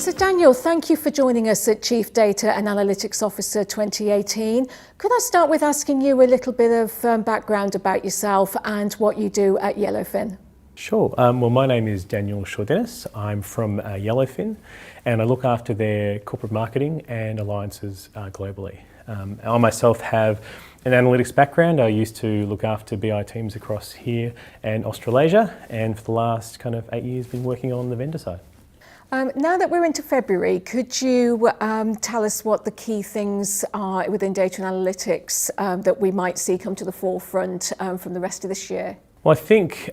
So Daniel, thank you for joining us at Chief Data and Analytics Officer 2018. Could I start with asking you a little bit of background about yourself and what you do at Yellowfin? Sure. Well, my name is Daniel Shaw-Dennis. I'm from Yellowfin, and I look after their corporate marketing and alliances globally. I myself have an analytics background. I used to look after BI teams across here and Australasia, and for the last kind of 8 years been working on the vendor side. Now that we're into February, could you tell us what the key things are within data analytics that we might see come to the forefront from the rest of this year? Well, I think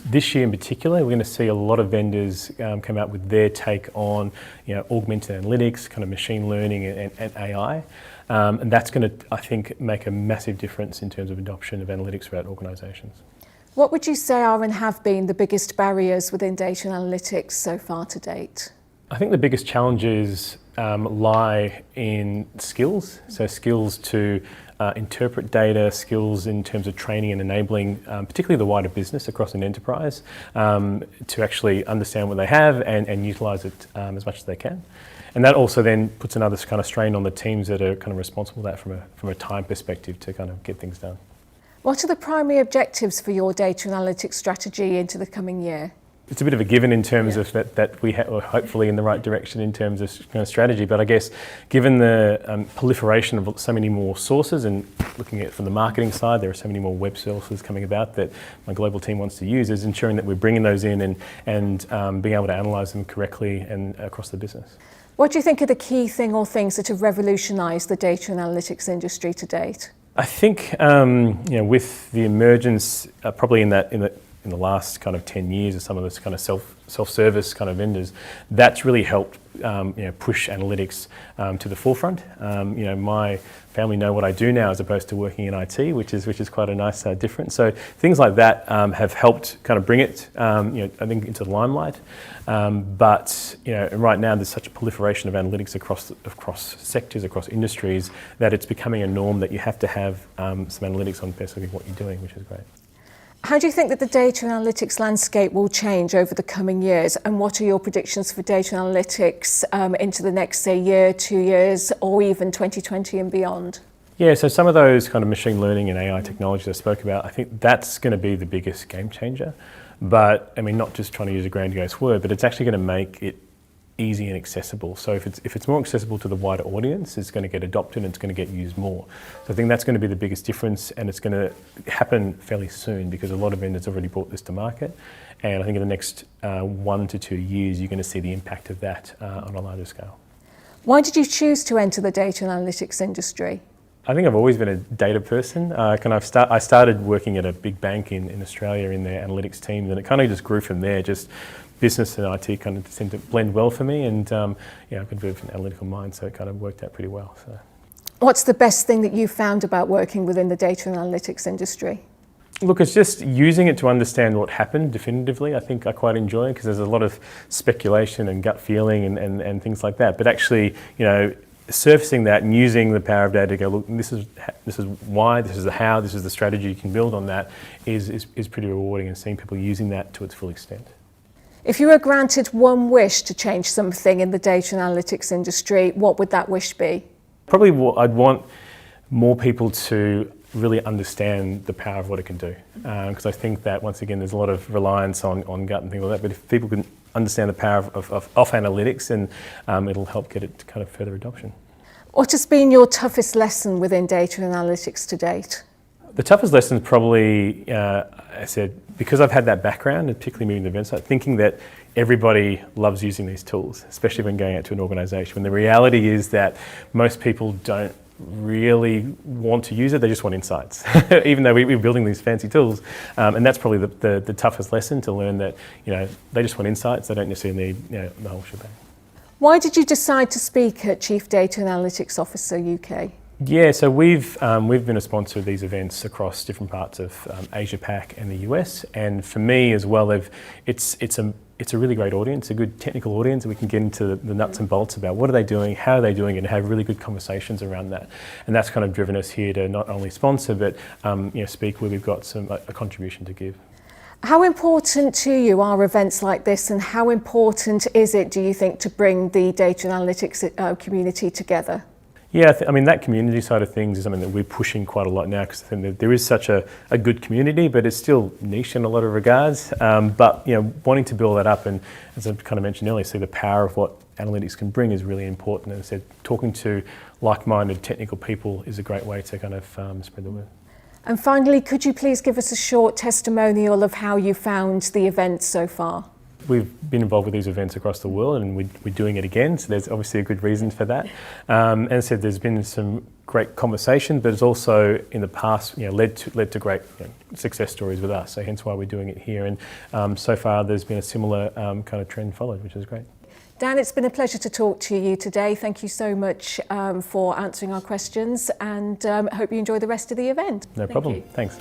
this year in particular, we're going to see a lot of vendors come out with their take on, augmented analytics, kind of machine learning and AI. And that's going to, I think, make a massive difference in terms of adoption of analytics throughout organisations. What would you say are and have been the biggest barriers within data analytics so far to date? I think the biggest challenges lie in skills. So skills to interpret data, skills in terms of training and enabling, particularly the wider business across an enterprise, to actually understand what they have and utilise it as much as they can. And that also then puts another kind of strain on the teams that are kind of responsible for that from a time perspective to kind of get things done. What are the primary objectives for your data analytics strategy into the coming year? It's a bit of a given in terms of that we are hopefully in the right direction in terms of strategy, but I guess given the proliferation of so many more sources, and looking at it from the marketing side, there are so many more web sources coming about that my global team wants to use, is ensuring that we're bringing those in and being able to analyse them correctly and across the business. What do you think are the key thing or things that have revolutionised the data analytics industry to date? I think with the emergence, probably in the last kind of 10 years of some of this kind of self-service kind of vendors, that's really helped push analytics to the forefront. My family know what I do now as opposed to working in IT, which is quite a nice difference. So things like that have helped kind of bring it, I think, into the limelight. But right now there's such a proliferation of analytics across sectors, across industries, that it's becoming a norm that you have to have some analytics on basically what you're doing, which is great. How do you think that the data analytics landscape will change over the coming years, and what are your predictions for data analytics into the next, say, year, 2 years, or even 2020 and beyond? Yeah, so some of those kind of machine learning and AI technologies I spoke about, I think that's going to be the biggest game changer. But I mean, not just trying to use a grandiose word, but it's actually going to make it easy and accessible. So if it's more accessible to the wider audience, it's going to get adopted and it's going to get used more. So I think that's going to be the biggest difference, and it's going to happen fairly soon because a lot of vendors already brought this to market. And I think in the next 1 to 2 years, you're going to see the impact of that on a larger scale. Why did you choose to enter the data analytics industry? I think I've always been a data person. I started working at a big bank in Australia in their analytics team, and it kind of just grew from there. Just business and IT kind of seemed to blend well for me, and I've got a bit of an analytical mind, so it kind of worked out pretty well. So, what's the best thing that you found about working within the data analytics industry? Look, it's just using it to understand what happened definitively. I think I quite enjoy it because there's a lot of speculation and gut feeling and things like that. But actually, surfacing that and using the power of data to go, look, this is why, this is the how, this is the strategy you can build on that is pretty rewarding, and seeing people using that to its full extent. If you were granted one wish to change something in the data analytics industry, what would that wish be? Probably I'd want more people to really understand the power of what it can do. Because I think that, once again, there's a lot of reliance on gut and things like that, but if people can understand the power of analytics, and it'll help get it to kind of further adoption. What has been your toughest lesson within data analytics to date? The toughest lesson is probably, I said, because I've had that background, and particularly moving to the event side, thinking that everybody loves using these tools, especially when going out to an organisation. When the reality is that most people don't really want to use it, they just want insights, even though we're building these fancy tools. And that's probably the toughest lesson, to learn that they just want insights, they don't necessarily need the whole shebang. Why did you decide to speak at Chief Data Analytics Officer UK? Yeah, so we've been a sponsor of these events across different parts of Asia Pac and the US, and for me as well, it's a really great audience, a good technical audience, and we can get into the nuts and bolts about what are they doing, how are they doing it, and have really good conversations around that. And that's kind of driven us here to not only sponsor, but speak where we've got a contribution to give. How important to you are events like this, and how important is it, do you think, to bring the data and analytics community together? Yeah, I mean, that community side of things is something that we're pushing quite a lot now, because I think that there is such a good community, but it's still niche in a lot of regards. But wanting to build that up, and as I kind of mentioned earlier, see the power of what analytics can bring is really important. And as I said, talking to like-minded technical people is a great way to kind of spread the word. And finally, could you please give us a short testimonial of how you found the event so far? We've been involved with these events across the world, and we're doing it again, so there's obviously a good reason for that. And as I said, there's been some great conversation, but it's also in the past led to great success stories with us, so hence why we're doing it here. And so far there's been a similar kind of trend followed, which is great. Dan, it's been a pleasure to talk to you today. Thank you so much for answering our questions, and I hope you enjoy the rest of the event. No problem. Thanks.